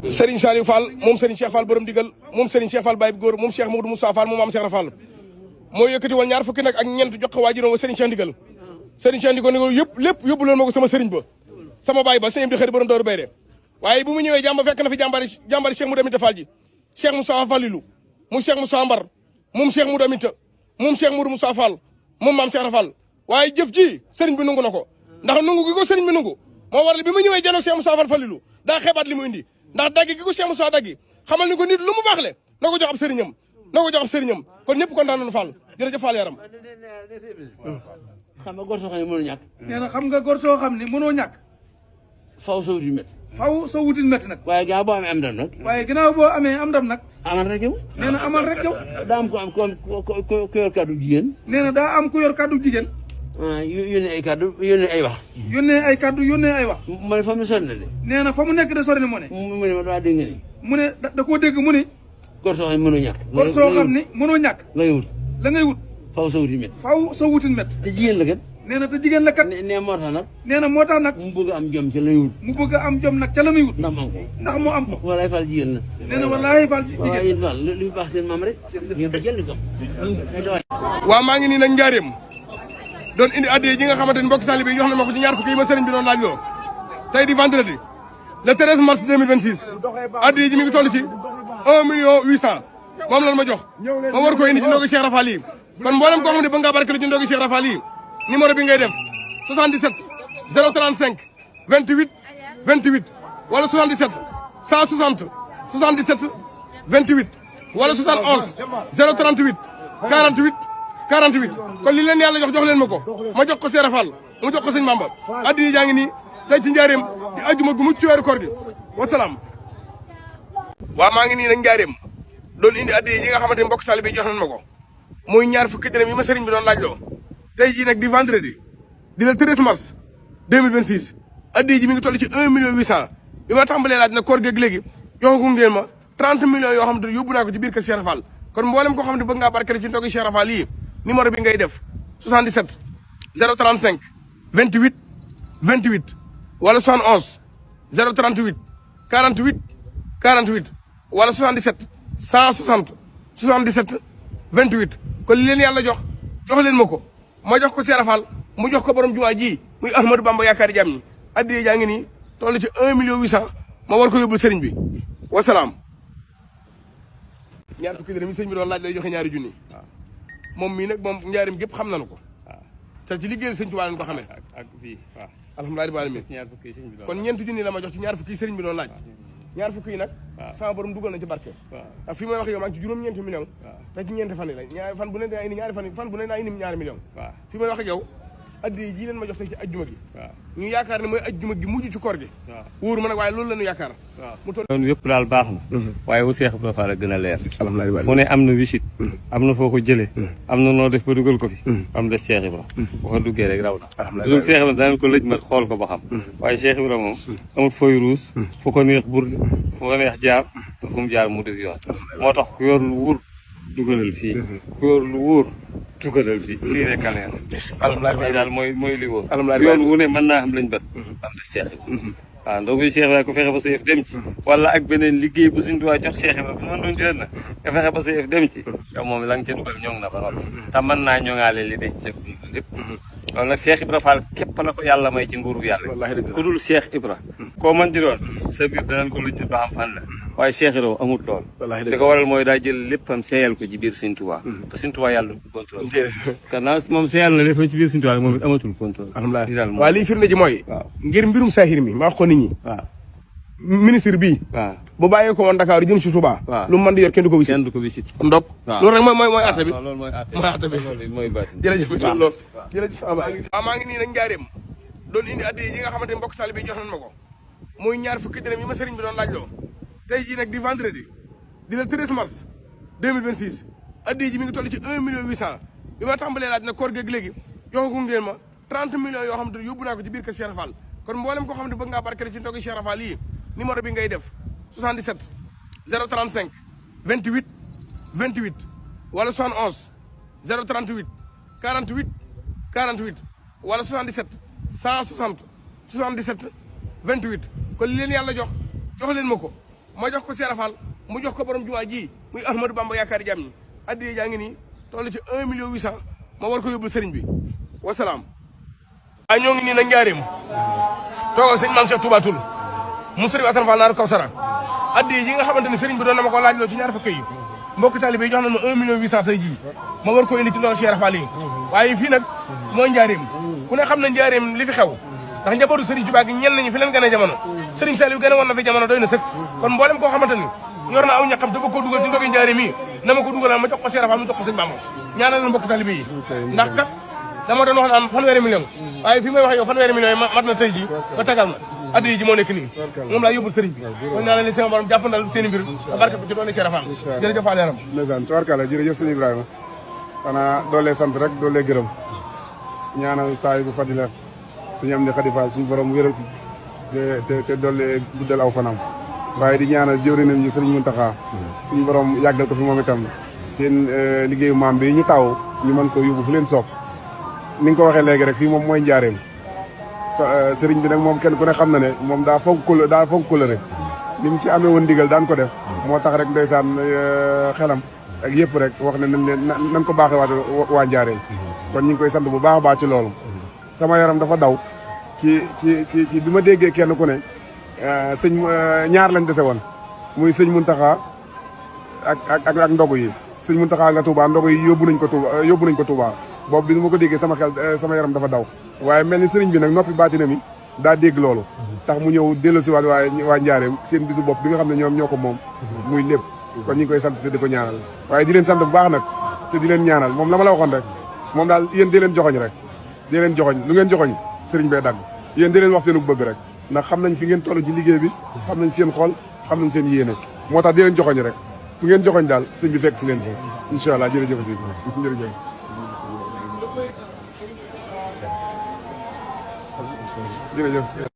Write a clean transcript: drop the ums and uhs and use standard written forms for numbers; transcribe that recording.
Serigne Saliou Fall moom Serigne Cheikh Fall borom digal moom Serigne Cheikh Fall Baye góor moom Cheikh Mamadou Moussa Fall moom am Cheikh Fall moo yëkkati woon ñaar fukki nag ak ñeent jox ko waajuram wa Serigne Cheikh Ndigal Serigne Cheikh Ndigal ni yëpp lépp yóbbu leen ma ko sama Serigne ba sama baay ba sëñ di xëri borom dooru bay de waaye bu mu ñëwee fekk na fi jàmbari Cheikh Moudou Aminta Fall ji Cheikh Moussa Fallilou mu Cheikh Moussa Mbar moom Cheikh Moudou Aminta moom Cheikh Moudou Moussa Fall moom maam Cheikh Fall waaye jëf ji Serigne bi nungu na ko ndax nungu gi ko Serigne bi nungu moo waral bi mu ñëwee janoo Cheikh Moussa Fall Fallilou daa xeebaat li mu indi ndax daggi gi ko Cheikh Moussa daggi xamal ni ko nit lu mu baax le na ko jox ab sëriñam kon ñëpp kontaan nañu Fall jërëjëf Fall yaram xam nga góor soo xam ne mënoo ñàkk. nee na xam nga góor soo xam ne mënoo ñàkk. faw sa wutin métti. faw sa wutin métti nag. waaye ginnaaw boo amee am ndam nag. waaye ginnaaw boo amee am ndam nag. amal rek yow. nee na amal rek yow. daa am ku yor kàddu jigéen. nee na daa am ku yor kàddu jigéen. yónnee ay kàddu yónnee ay wax. yónnee ay kàddu yónnee ay wax. mu ne fa mu sori na de. nee na fa mu nekk de sori na moo ne. mu ne ma daa dégg nga ni. mu ne da koo dégg mu ni. góor soo xam ne mënoo ñàkk. góor soo xam ni mënoo ñàkk. ngay wut. la ngay wut. faw sa wutin métti. faw sa wutin métti. te jigéen la kat. nee na te jigéen la kat. nee moo tax nag. nee na moo tax nag. mu bëgg am jom ca la muy wut. mu bëgg am jom nag ca la muy wut. ndax mu am ko. ndax mu am ko. walaay Fall jigéen la. nee na walaay Fall jigéen. waaye it Fall li baax seen maam rek. ngeen ba jënd ko. waaw maa ngi nii nag njaareem doon indi addiya ji nga xamante ni mbokk taalibe yi jox na ma ko ci ñaar fukki yi ma sëriñ bi doon laaj loo tey di vendredi le 13 mars 2026 addiya ji mi ngi toll ci 1 million 800 moom lan ma jox ma war ko indi ci ndogu Cheikh Rafal yi kon mboolem koo xam ne ba ngaa barkelu ci ndogu Cheikh Rafal yi numéro bi ngay def 77 035 28 28 wala 77 160 77 28 wala 71 038 48 48 kon li leen yàlla jox leen ma ko ma jox ko Cheikh Rafal mu jox ko sëñ Mamba addi yi jaa ngi nii tey ci njaareem di ajjuma gu mucc ci weeru koor gi wasalaam waaw maa ngi nii nag njaareem doon indi addi yi nga xamante ni mbokk taalibe yi jox nañ ma ko muy ñaar fukki dërëm yi ma sëriñ bi doon laaj loo tey jii nag di vendredi di le 13 mars 2026 addi ji mi ngi toll ci 1 million 800 bi ma tàmbalee laaj nag koor geeg léegi joxagu ngeen ma 30 millions yoo xam ne yóbbu naa ko ci biir kër Cheikh Rafal kon mboolem koo xam ne bëgg ngaa barkeel ci ndogi Cheikh Rafal yi numéro bi ngay def 77 035 28 28 wala 71 038 48 48 wala 77 160 77 28 kon li leen yàlla jox leen ma ko ma jox ko Cheikh Rafal mu jox ko borom jumaa ji muy Ahmadou Bamba yaakaari jàmm ñi addiye jaa ngi nii toll ci 1 million 800 ma war ko yóbbul sëriñ bi wasalaam. ñaar fukki dërëm yi sëriñ bi doon laaj lay joxe ñaari junni moom mii nag moom njaarim gépp xam nañu ko te ci liggéeyal sëñ Tuubaa lañ ko xamee ak fii waaw alhamdulilah rabbil alamin kon ñeenti junni la ma jox ci ñaar fukki yi sëriñ bi doon laaj ñaar fukki yi nag sama borom dugal na ci barke ak fii may wax yow maa ngi ci juróom-ñeenti million te ci ñeenti fan yi la ñaari fan bu ne daa indi ñaari fan bu ne daa indi ñaari million fii may wax ak yow addi ji leen ma jox tey ci ajjuma gi ñu yaakaar ne mooy ajjuma gi mujj ci koor gi wóoru ma nag waaye loolu la ñu yaakaar mu toll yoon yëpp daal baax na waaye wu Seex Ibra Faal a gën a leer fu ne am na wisit am na foo ko jëlee am na noo def ba dugal ko fi am des Seex Ibra boo ko duggee rek raw na lu Seex Ibra danañ ko lëj mat xool ko ba xam waaye Seex Ibra moom amul fooy ruus fu ko neex bur fu ko neex jaar te fu mu jaar mu def yoon moo tax ku yor lu wóor dugalal fii ku yor lu wóor tugalal fii fii rek a leer lii daal mooy li wóor yoon wu ne mën naa am lañ bët am des Seex Ibra waaw ndogu Cheikh Ibra ku fexe ba sa yëf dem ci wala ak beneen liggéey bu Sëriñ Tuubaa jox Cheikh Ibra bu mën doon jël na nga fexe ba sa yëf dem ci yow moom la nga ca dugal ñoŋ na ba noppi te mën naa ñoŋaale li des ci sa dund lépp loolu nag Cheikh Ibra Fall képp la ko yàlla may ci nguuru yàlla ku dul Cheikh Ibra koo mën di doon sa biir danañ ko luñ ba xam fan la waaye Cheikh Ibra amul lool li ko waral mooy daa jël léppam seeyal ko ci biir Sëriñ Tuubaa te Sëriñ Tuubaa yàlla du contrôle gannaaw moom seeyal na léppam ci biir Sëriñ Tuubaa moom it amatul contrôle waaw lii firnde ji mooy ngir mbirum sahir mi maa wax ko nit ñi waaw ministre bii bu bàyyee ko woon Dakar jëm si Touba lu mu mën di yor kenn du ko wisit ndop loolu rek mooy atte bi mooy atte bi mooy basi jërëjëf loolu jërëjëf sama waaw maa ngi nii nag njaareem doon indi addi yi nga xamante ni mbokk taalibe yi jox nañ ma ko muy ñaar fukki dërëm yi ma sëriñ bi doon laaj loo tey jii nag di vendredi di le 13 mars 2026 addi ji mi ngi toll ci 1 million 800 bi ma tàmbalee laaj nag koor geeg léegi joxagu ngeen ma 30 millions yoo xam te yóbbu naa ko ci biir kër Cheikh Rafal kon mboolem koo xam ne bëgg ngaa barkeel ci ndogu Cheikh Rafal yi numéro bi ngay def 77 035 28 28 wala 71 038 48 48 wala 77 160 77 28 kon li leen yàlla jox leen ma ko ma jox ko Seera Fall mu jox ko borom jumaa ji muy Ahmadou Bamba yaakaari jàmm ñi addiye jaa ngi nii toll ci 1 million 800 ma war ko yóbbul sëriñ bi wasalaam. waaye ñoo ngi nii nag njaareem toog sëñ Maam Cheikh Touba Toul mu sëriñ Assane Fall naaru Kawsara addiye yi nga xamante ne sëriñ bi doon na ma ko laaj loo ci ñaar fukk yi mbokk taalibe yi jox na ma 1 million 800 tey jii ma war ko indi ci ndox Seera Fall yi waaye fii nag mooy njaareem ku ne xam na njaareem li fi xew ndax njabootu Serigne Touba gi ñenn ñi fi leen gën a jamono Serigne Saliou gën a woon na fi jamono doy na sëkk kon mboolem koo xamante ni yor na aw ñaqam te bëgg koo dugal ci ndogi njaareem yi na ma ko dugalal ma jox ko Seera Fall ma jox ko sëñ Bamba ñaanal mbokk taalibe yi ndax kat dama doon wax naan fanweeri million waaye fii may wax yow fanweeri million yi mat na tey ji ba tagal na addiya ji moo nekk nii moom laa yóbbul Serigne bi kon ñaanal leen seen borom jàppandal seen mbir barke ci doon Seera Fall jërëjëf Fall yaram ndeysaan tubaarkalla jërëjëf sëñ Ibrahima xanaa doolee sant rek doolee gërëm ñaanal saay bu fadila suñu am di Xadi Fall suñu borom wéral te doole guddal aw fanam waaye di ñaanal jëwrinam ñi Sëriñ Muntaxa suñu borom yàggal ko fi moom itam seen liggéeyu maam bi ñu taw ñu mën ko yóbbu fu leen soob ni nga ko waxee léegi rek fii moom mooy njaareem sëriñ bi nag moom kenn ku ne xam na ne moom daa fonk kóllëre ni mu ci amee woon ndigal daan ko def moo tax rek ndeysaan xelam ak yëpp rek wax ne nañ leen nañ ko baaxee waa njaareem kon ñu ngi koy sant bu baax a baax ci loolu sama yaram dafa daw ci bi ma déggee kenn ku ne sëñ ñaar lañ dese woon muy sëñ Muntaxa ak ndogu yi sëñ Muntaxa nga Touba ndogu yi yóbbu nañ ko Touba boobu bi ma ko déggee sama sama yaram dafa daw waaye mel ni sëriñ bi nag noppi baatina mi daa dégg loolu tax mu ñëw dellusiwaat waa njaareem seen bisu bopp bi nga xam ne ñoom ñoo ko moom muy lépp kon ñu ngi koy sant te di ko ñaanal waaye di leen sant bu baax nag te di leen ñaanal moom la ma la waxoon rek moom daal yéen di leen joxoñ rek di leen joxoñ lu ngeen joxoñ sëriñ bee dagg yéen di leen wax seenu bëgg rek ndax xam nañ fi ngeen toll ci liggéey bi xam nañ seen xol xam nañ seen yéene moo tax di leen joxoñ rek fu ngeen joxoñ daal sëñ bi fekk si leen foofu incha allah jërëjëf jërëjëf